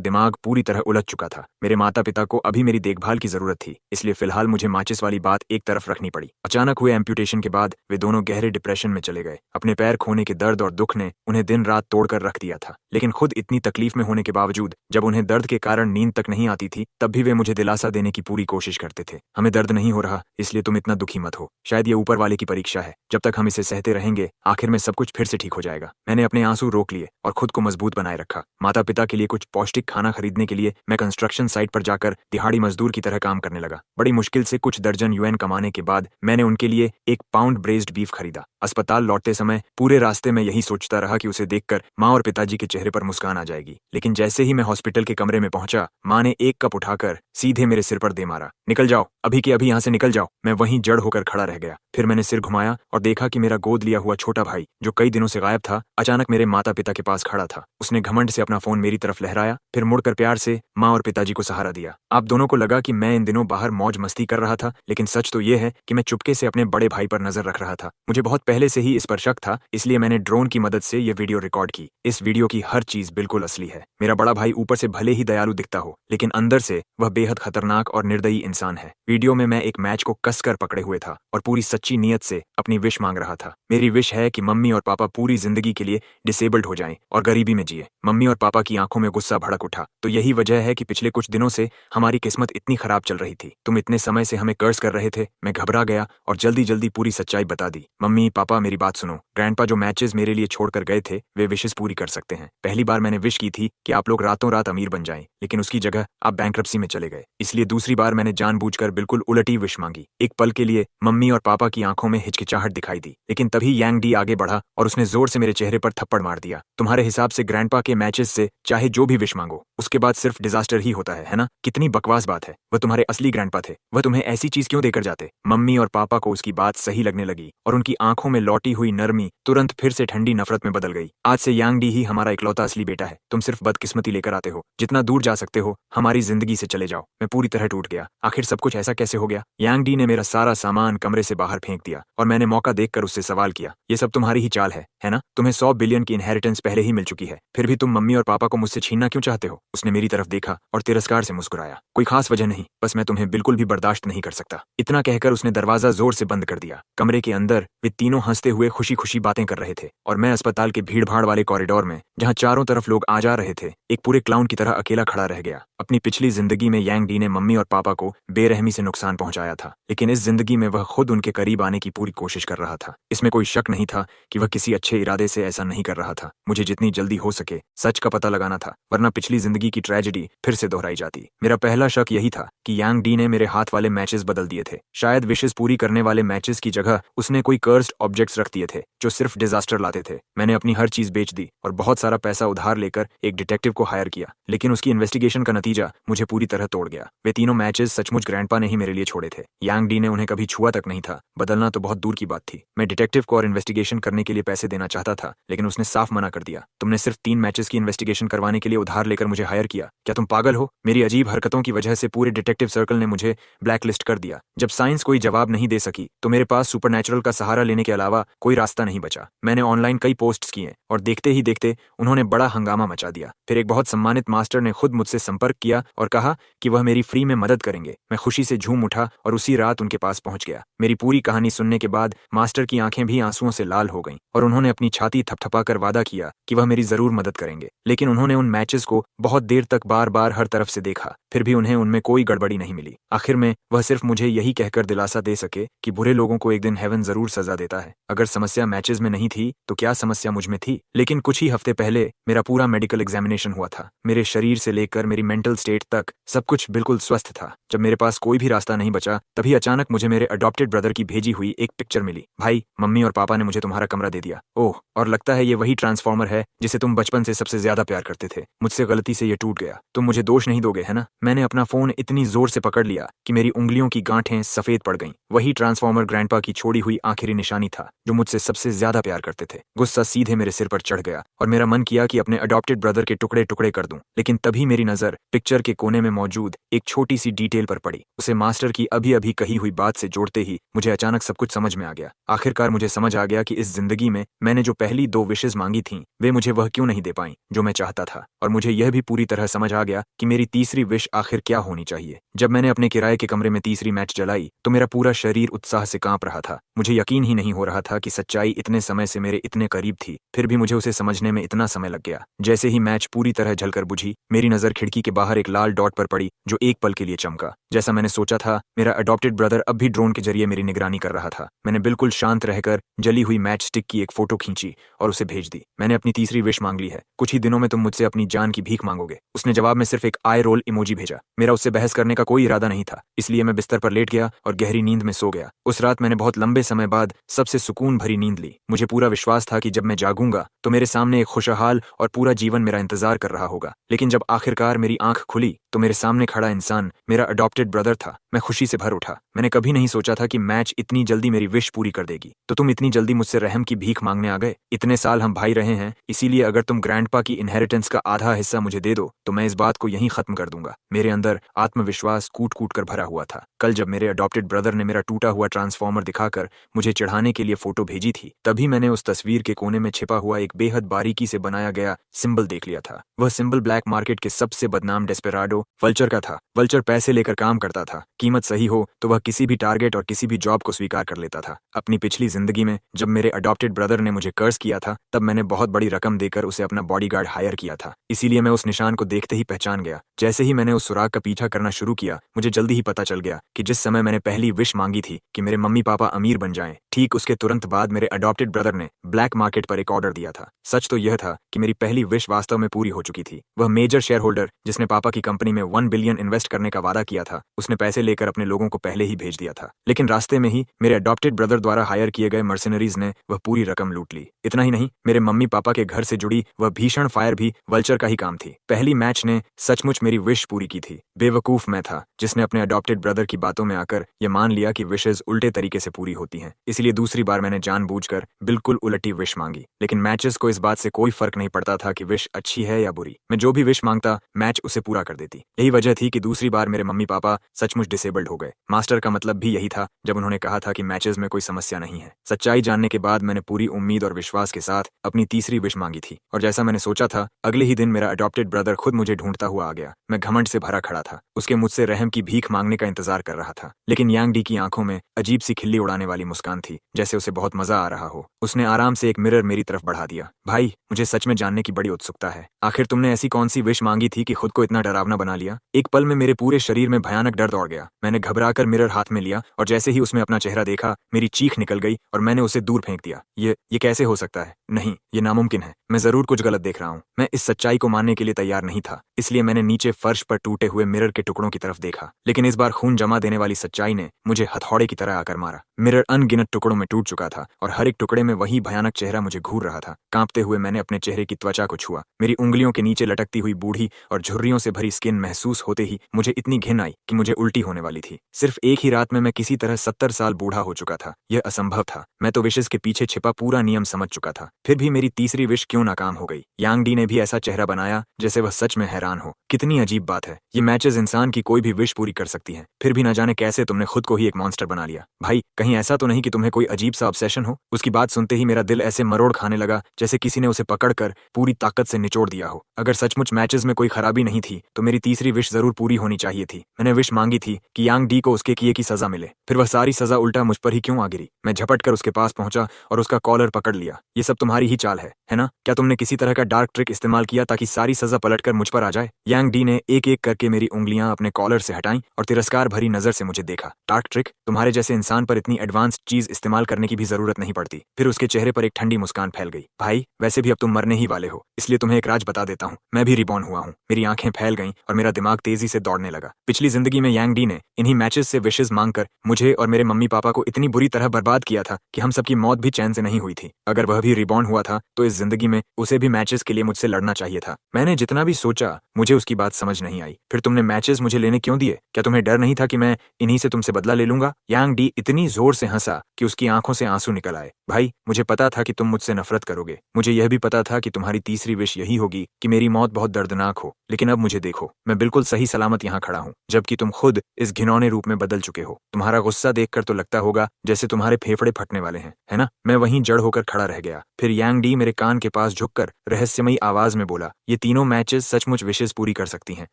दिमाग पूरी तरह उलझ चुका था। मेरे माता पिता को अभी मेरी देखभाल की जरूरत थी, इसलिए फिलहाल मुझे माचिस वाली बात एक तरफ रखनी पड़ी। अचानक हुए एम्पुटेशन के बाद वे दोनों गहरे डिप्रेशन में चले गए। अपने पैर खोने के दर्द और दुख ने उन्हें दिन रात तोड़कर रख दिया था। लेकिन खुद इतनी तकलीफ में होने के बावजूद जब उन्हें दर्द के कारण नींद तक नहीं आती थी, तब भी वे मुझे दिलासा देने की पूरी कोशिश करते थे। हमें दर्द नहीं हो रहा, इसलिए तुम इतना दुखी मत हो। शायद ये ऊपर वाले की परीक्षा है। जब तक हम इसे सहते रहेंगे, आखिर में सब कुछ फिर से ठीक हो जाएगा। मैंने अपने आंसू रोक लिए और खुद को मजबूत बनाए रखा। माता पिता के लिए कुछ पौष्टिक खाना खरीदने के लिए मैं कंस्ट्रक्शन साइट पर जाकर दिहाड़ी मजदूर की तरह काम करने लगा। बड़ी मुश्किल से कुछ दर्जन यूएन कमाने के बाद मैंने उनके लिए 1 पाउंड ब्रेस्ड बीफ खरीदा। अस्पताल लौटते समय पूरे रास्ते में यही सोचता रहा कि उसे देखकर माँ और पिताजी के चेहरे पर मुस्कान आ जाएगी। लेकिन जैसे ही मैं हॉस्पिटल के कमरे में पहुंचा, माँ ने एक कप उठाकर सीधे मेरे सिर पर दे मारा। निकल जाओ, अभी के अभी यहाँ से निकल जाओ। मैं वहीं जड़ होकर खड़ा रह गया। फिर मैंने सिर घुमाया और देखा कि मेरा गोद लिया हुआ छोटा भाई, जो कई दिनों से गायब था, अचानक मेरे माता पिता के पास खड़ा था। उसने घमंड से अपना फोन मेरी तरफ लहराया, फिर मुड़कर प्यार से माँ और पिताजी को सहारा दिया। आप दोनों को लगा कि मैं इन दिनों बाहर मौज मस्ती कर रहा था, लेकिन सच तो ये है कि मैं चुपके से अपने बड़े भाई पर नजर रख रहा था। मुझे बहुत पहले से ही इस पर शक था, इसलिए मैंने ड्रोन की मदद से ये वीडियो रिकॉर्ड की। इस वीडियो की हर चीज बिल्कुल असली है। मेरा बड़ा भाई ऊपर से भले ही दयालु दिखता हो, लेकिन अंदर से वह बेहद खतरनाक और निर्दयी इंसान है। वीडियो में मैं एक मैच को कसकर पकड़े हुए था और पूरी सच्ची नीयत से अपनी विश मांग रहा था। मेरी विश है कि मम्मी और पापा पूरी जिंदगी के लिए डिसेबल्ड हो जाएं और गरीबी में जिए। मम्मी और पापा की आंखों में गुस्सा भड़क उठा। तो यही वजह है कि पिछले कुछ दिनों से हमारी किस्मत इतनी खराब चल रही थी। तुम इतने समय से हमें कर्ज कर रहे थे। मैं घबरा गया और जल्दी जल्दी पूरी सच्चाई बता दी। मम्मी पापा, मेरी बात सुनो। ग्रैंडपा जो मैचेस मेरे लिए छोड़कर गए थे, वे विशेष पूरी कर सकते हैं। पहली बार मैंने विश की थी कि आप लोग रातों रात अमीर बन जाएं, लेकिन उसकी जगह आप बैंक्रप्सी में चले गए। इसलिए दूसरी बार मैंने जानबूझकर बिल्कुल उलटी विश मांगी। एक पल के लिए मम्मी और पापा की आंखों में हिचकिचाहट दिखाई दी, लेकिन तभी यांग डी आगे बढ़ा और उसने जोर से मेरे चेहरे पर थप्पड़ मार दिया। तुम्हारे हिसाब से ग्रैंडपा के मैचेस से चाहे जो भी विश मांगो, उसके बाद सिर्फ डिजास्टर ही होता है ना? कितनी बकवास बात है। वह तुम्हारे असली ग्रैंडपा थे। वह तुम्हें ऐसी चीज क्यों देकर जाते? मम्मी और पापा को उसकी बात सही लगने लगी और उनकी आंखों में लौटी हुई नरमी तुरंत फिर से ठंडी नफरत में बदल गई। आज से यांग डी ही हमारा इकलौता असली बेटा है। तुम सिर्फ बदकिस्मती लेकर आते हो। जितना दूर जा सकते हो हमारी जिंदगी से चले जाओ। मैं पूरी तरह टूट गया। आखिर सब कुछ ऐसा कैसे हो गया? यांग डी ने मेरा सारा सामान कमरे से बाहर फेंक दिया और मैंने मौका देखकर उससे सवाल किया, ये सब तुम्हारी ही चाल है ना? तुम्हें 100 बिलियन की इनहेरिटेंस पहले ही मिल चुकी है, फिर भी तुम मम्मी और पापा को मुझसे छीनना क्यों चाहते हो? उसने मेरी तरफ देखा और तिरस्कार से मुस्कुराया। कोई खास वजह नहीं, बस मैं तुम्हें बिल्कुल भी बर्दाश्त नहीं कर सकता। इतना कहकर उसने दरवाजा जोर से बंद कर दिया। कमरे के अंदर वे तीनों हंसते हुए खुशी खुशी बातें कर रहे थे और मैं अस्पताल के भीड़-भाड़ वाले कॉरिडोर में, जहां चारों तरफ लोग आ जा रहे थे, एक पूरे क्लाउन की तरह अकेला खड़ा रह गया। अपनी पिछली जिंदगी में यांग डी ने मम्मी और पापा को बेरहमी से नुकसान पहुंचाया था, लेकिन इस जिंदगी में वह खुद उनके करीब आने की पूरी कोशिश कर रहा था। इसमें कोई शक नहीं था कि वह किसी अच्छे इरादे से ऐसा नहीं कर रहा था। मुझे जितनी जल्दी हो सके सच का पता लगाना था, वरना पिछली जिंदगी की ट्रेजेडी फिर से दोहराई जाती। मेरा पहला शक यही था कि यांग डी ने मेरे हाथ वाले मैचेस बदल दिए थे। शायद विशेष पूरी करने वाले मैचेस की जगह उसने कोई कर्स्ड ऑब्जेक्ट्स रख दिए थे जो सिर्फ डिजास्टर लाते थे। मैंने अपनी हर चीज बेच दी और बहुत सारा पैसा उधार लेकर एक डिटेक्टिव को हायर किया, लेकिन उसकी इन्वेस्टिगेशन का नतीजा मुझे पूरी तरह तोड़ गया। वे तीनों मैचेस सचमुच ग्रैंडपा ने ही मेरे लिए छोड़े थे। यांग डी ने उन्हें कभी छुआ तक नहीं था। बदलना तो बहुत दूर की बात थी। मैं डिटेक्टिव को और इन्वेस्टिगेशन करने के लिए पैसे देना चाहता था, लेकिन उसने साफ मना कर दिया। तुमने सिर्फ 3 मैचेस की इन्वेस्टिगेशन करवाने के लिए उधार लेकर मुझे हायर किया। क्या तुम पागल हो? मेरी अजीब हरकतों की वजह से पूरे डिटेक्टिव सर्कल ने मुझे ब्लैकलिस्ट कर दिया। जब साइंस कोई जवाब नहीं दे सकी तो मेरे पास सुपरनैचुरल का सहारा लेने के अलावा कोई रास्ता नहीं बचा। मैंने ऑनलाइन कई पोस्ट्स किए और देखते ही देखते उन्होंने बड़ा हंगामा मचा दिया। फिर एक बहुत सम्मानित मास्टर ने खुद मुझसे संपर्क किया और कहा कि वह मेरी फ्री में मदद करेंगे। मैं खुशी से झूम उठा और उसी रात उनके पास पहुंच गया। मेरी पूरी कहानी सुनने के बाद मास्टर की आंखें भी आंसुओं से लाल हो गईं और उन्होंने अपनी छाती थपथपाकर वादा किया कि वह मेरी जरूर मदद करेंगे। लेकिन उन्होंने उन मैचेस को बहुत देर तक बार बार हर तरफ से देखा, फिर भी उन्हें उनमें कोई गड़बड़ी नहीं मिली। आखिर में वह सिर्फ मुझे यही कहकर दिलासा दे सके कि बुरे लोगों को एक दिन हेवन जरूर सजा देता है। अगर समस्या मैचेस में नहीं थी तो क्या समस्या मुझ में थी? लेकिन कुछ ही हफ्ते पहले मेरा पूरा मेडिकल एग्जामिनेशन हुआ था। मेरे शरीर से लेकर मेरी मेंटल स्टेट तक सब कुछ बिल्कुल स्वस्थ था। जब मेरे पास कोई भी भी रास्ता नहीं बचा, तभी अचानक मुझे मेरे अडॉप्टेड ब्रदर की भेजी हुई एक पिक्चर मिली। भाई, मम्मी और पापा ने मुझे तुम्हारा कमरा दे दिया। ओह, और लगता है ये वही ट्रांसफॉर्मर है जिसे तुम बचपन से सबसे ज्यादा प्यार करते थे। मुझसे गलती से ये टूट गया। तुम मुझे दोष नहीं दोगे, है ना? मैंने अपना फोन इतनी जोर से पकड़ लिया कि मेरी उंगलियों की गांठें सफेद पड़ गईं। वही ट्रांसफॉर्मर ग्रैंडपा की छोड़ी हुई आखिरी निशानी था जो मुझसे सबसे ज्यादा प्यार करते थे। गुस्सा सीधे मेरे सिर पर चढ़ गया और मेरा मन किया कि अपने अडॉप्टेड ब्रदर के टुकड़े टुकड़े कर दूं। लेकिन तभी मेरी नजर पिक्चर के कोने में मौजूद एक छोटी सी डिटेल पर पड़ी। उसे मास्टर की अभी अभी कही हुई बात से जोड़ते ही मुझे अचानक सब कुछ समझ में आ गया। आखिरकार मुझे समझ आ गया कि इस जिंदगी में मैंने जो पहली 2 विशेष मांगी थीं, वे मुझे वह क्यों नहीं दे पाई जो मैं चाहता था। और मुझे यह भी पूरी तरह समझ आ गया कि मेरी तीसरी विश आखिर क्या होनी चाहिए। जब मैंने अपने किराए के कमरे में तीसरी मैच जलाई तो मेरा पूरा शरीर उत्साह से कांप रहा था। मुझे यकीन ही नहीं हो रहा था कि सच्चाई इतने समय से मेरे इतने करीब थी, फिर भी मुझे उसे समझने में इतना समय लग गया। जैसे ही मैच पूरी तरह जलकर बुझी, मेरी नजर खिड़की के बाहर एक लाल डॉट पर पड़ी जो एक पल के लिए चमका। जैसा मैंने सोचा था, मेरा अडॉप्टेड ब्रदर अब भी ड्रोन के जरिए मेरी निगरानी कर रहा था। मैंने बिल्कुल शांत रहकर जली हुई मैच स्टिक की एक फोटो खींची और उसे भेज दी। मैंने अपनी तीसरी विश मांग ली है। कुछ ही दिनों में तुम मुझसे अपनी जान की भीख मांगोगे। उसने जवाब में सिर्फ एक आई रोल इमोजी भेजा। मेरा उससे बहस करने का कोई इरादा नहीं था, इसलिए मैं बिस्तर पर लेट गया और गहरी नींद में सो गया। उस रात मैंने बहुत लंबे समय बाद सबसे सुकून भरी नींद ली। मुझे पूरा विश्वास था कि जब मैं जागूंगा तो मेरे सामने एक खुशहाल और पूरा जीवन मेरा इंतजार कर रहा होगा। लेकिन जब आखिरकार मेरी आंख खुली तो मेरे सामने खड़ा इंसान मेरा अडॉप्टेड ब्रदर था। मैं खुशी से भर उठा। मैंने कभी नहीं सोचा था कि मैच इतनी जल्दी मेरी विश पूरी कर देगी। तो तुम इतनी जल्दी मुझसे रहम की भीख मांगने आ गए? इतने साल हम भाई रहे हैं, इसीलिए अगर तुम ग्रैंडपा की इनहेरिटेंस का आधा हिस्सा मुझे दे दो तो मैं इस बात को यहीं खत्म कर दूंगा। मेरे अंदर आत्मविश्वास कूट कूट कर भरा हुआ था। कल जब मेरे अडॉप्टेड ब्रदर ने मेरा टूटा हुआ ट्रांसफॉर्मर दिखाकर मुझे चढ़ाने के लिए फोटो भेजी थी, तभी मैंने उस तस्वीर के कोने में छिपा हुआ एक बेहद बारीकी से बनाया गया सिंबल देख लिया था। वह सिंबल ब्लैक मार्केट के सबसे बदनाम डेस्पेराडो वल्चर का था। वल्चर पैसे लेकर काम करता था। कीमत सही हो तो वह किसी भी टारगेट और किसी भी जॉब को स्वीकार कर लेता था। अपनी पिछली जिंदगी में जब मेरे अडॉप्टेड ब्रदर ने मुझे कर्ज किया था, तब मैंने बहुत बड़ी रकम देकर उसे अपना बॉडीगार्ड हायर किया था। इसीलिए मैं उस निशान को देखते ही पहचान गया। जैसे ही मैंने उस सुराग का पीछा करना शुरू किया, मुझे जल्दी ही पता चल गया कि जिस समय मैंने पहली विश मांगी थी कि मेरे मम्मी पापा अमीर बन जाएं, ठीक उसके तुरंत बाद मेरे अडॉप्टेड ब्रदर ने ब्लैक मार्केट पर एक ऑर्डर दिया था। सच तो यह था कि मेरी पहली विश वास्तव में पूरी हो चुकी थी। वह मेजर शेयर होल्डर जिसने पापा की कंपनी में 1 बिलियन इन्वेस्ट करने का वादा किया था, उसने पैसे लेकर अपने लोगों को पहले ही भेज दिया था। लेकिन रास्ते में ही मेरे अडॉप्टेड ब्रदर द्वारा हायर किए गए मर्सिनरीज ने वह पूरी रकम लूट ली। इतना ही नहीं, मेरे मम्मी पापा के घर से जुड़ी वह भीषण फायर भी वल्चर का ही काम थी। पहली मैच ने सचमुच मेरी विश पूरी की थी। बेवकूफ मैं था जिसने अपने अडॉप्टेड ब्रदर की बातों में आकर यह मान लिया कि विशेज उल्टे तरीके से पूरी होती हैं। इसलिए दूसरी बार मैंने जानबूझकर बिल्कुल उलटी विश मांगी। लेकिन मैचेस को इस बात से कोई फर्क नहीं पड़ता था कि विश अच्छी है या बुरी। मैं जो भी विश मांगता, मैच उसे पूरा कर देती। यही वजह थी कि दूसरी बार मेरे मम्मी पापा सचमुच डिसेबल्ड हो गए। मास्टर का मतलब भी यही था जब उन्होंने कहा था कि मैचेस में कोई समस्या नहीं है। सच्चाई जानने के बाद मैंने पूरी उम्मीद और विश्वास के साथ अपनी तीसरी विश मांगी थी। और जैसा मैंने सोचा था, अगले ही दिन मेरा अडॉप्टेड ब्रदर खुद मुझे ढूंढता हुआ आ गया। मैं घमंड से भरा खड़ा था। उसके मुझसे रहम की भीख मांगने का इंतजार कर रहा था। लेकिन यांग डी की आंखों में अजीब सी खिल्ली उड़ाने वाली मुस्कान थी, जैसे उसे बहुत मजा आ रहा हो। उसने आराम से एक मिरर मेरी तरफ बढ़ा दिया। भाई, मुझे सच में जानने की बड़ी उत्सुकता है। आखिर तुमने ऐसी कौन सी विश मांगी थी कि खुद को इतना डरावना बना लिया? एक पल में मेरे पूरे शरीर में भयानक डर दौड़ गया। मैंने घबराकर मिरर हाथ में लिया और जैसे ही उसमें अपना चेहरा देखा, मेरी चीख निकल गई और मैंने उसे दूर फेंक दिया। ये कैसे हो सकता है? नहीं, ये नामुमकिन है। मैं जरूर कुछ गलत देख रहा हूँ। मैं इस सच्चाई को मानने के लिए तैयार नहीं था, इसलिए मैंने नीचे फर्श पर टूटे हुए मिरर के टुकड़ों की तरफ देखा। लेकिन इस बार खून जमा देने वाली सच्चाई ने मुझे हथौड़े की तरह आकर मारा। मिरर अनगिनत टुकड़ों में टूट चुका था और हर एक टुकड़े में वही भयानक चेहरा मुझे घूर रहा था। कांपते हुए मैंने अपने चेहरे की त्वचा को छुआ। मेरी उंगलियों के नीचे लटकती हुई बूढ़ी और झुर्रियों से भरी स्किन महसूस होते ही मुझे इतनी घिन आई कि मुझे उल्टी होने वाली थी। सिर्फ एक ही रात में मैं किसी तरह 70 साल बूढ़ा हो चुका था। यह असंभव था। मैं तो विशेष के पीछे छिपा पूरा नियम समझ चुका था। फिर भी मेरी तीसरी विश क्यों नाकाम हो गई? यांग डी ने भी ऐसा चेहरा बनाया जैसे वह सच में हैरान हो। कितनी अजीब बात है। ये मैचेस इंसान की कोई भी विश पूरी कर सकती हैं, फिर भी न जाने कैसे तुमने खुद को ही एक मॉन्स्टर बना लिया। भाई, कहीं ऐसा तो नहीं कि तुम्हें कोई अजीब सा ऑब्सेशन हो? उसकी बात सुनते ही मेरा दिल ऐसे मरोड़ खाने लगा जैसे किसी ने उसे पकड़कर पूरी ताकत से निचोड़ दिया हो। अगर सचमुच मैचेस में कोई खराबी नहीं थी तो मेरी तीसरी विश जरूर पूरी होनी चाहिए थी। मैंने विश मांगी थी कि यांग डी को उसके किए की सजा मिले। फिर वह सारी सजा उल्टा मुझ पर ही क्यों आ गिरी? मैं झपट कर उसके पास पहुंचा और उसका कॉलर पकड़ लिया। ये सब तुम्हारी ही चाल है। है ना? क्या तुमने किसी तरह का डार्क ट्रिक इस्तेमाल किया ताकि सारी सजा पलटकर मुझ पर आ जाए? यांग डी ने एक एक करके मेरी उंगलियां अपने कॉलर से हटाई और तिरस्कार भरी नजर से मुझे देखा। Dark trick? तुम्हारे जैसे इंसान पर इतनी एडवांस चीज इस्तेमाल करने की भी जरूरत नहीं पड़ती। फिर उसके चेहरे पर एक ठंडी मुस्कान फैल गई। भाई, वैसे भी अब तुम मरने ही वाले हो, इसलिए तुम्हें एक राज बता देता हूँ, मैं भी रिबॉर्न हुआ हूँ। मेरी आंखें फैल गईं और मेरा दिमाग तेजी से दौड़ने लगा। पिछली जिंदगी में यांग डी ने इन्हीं मैचेस से विशेष मांगकर मुझे और मेरे मम्मी पापा को इतनी बुरी तरह बर्बाद किया था कि हम सबकी मौत भी चैन से नहीं हुई थी। अगर वह भी रिबॉर्न हुआ था तो इस जिंदगी में उसे भी मैचेस के लिए मुझसे लड़ना चाहिए था। मैंने जितना भी सोचा, मुझे उसकी बात समझ नहीं आई। फिर तुमने मैचेस मुझे लेने क्यों दिए? क्या तुम्हें डर नहीं था कि मैं इन्हीं से तुमसे बदला ले लूंगा? यांग डी इतनी जोर से हंसा कि उसकी आंखों से आंसू निकल आए। भाई, मुझे पता था कि तुम मुझसे नफरत करोगे। मुझे यह भी पता था कि तुम्हारी तीसरी विश यही होगी कि मेरी मौत बहुत दर्दनाक हो। लेकिन अब मुझे देखो, मैं बिल्कुल सही सलामत यहाँ खड़ा हूँ, जबकि तुम खुद इस घिनौने रूप में बदल चुके हो। तुम्हारा गुस्सा देखकर तो लगता होगा जैसे तुम्हारे फेफड़े फटने वाले हैं, है ना? मैं वहीं जड़ होकर खड़ा रह गया। फिर यांग डी मेरे कान के पास झुककर रहस्यमयी आवाज में बोला, ये तीनों मैचेस सचमुच विशेष पूरी कर सकती हैं,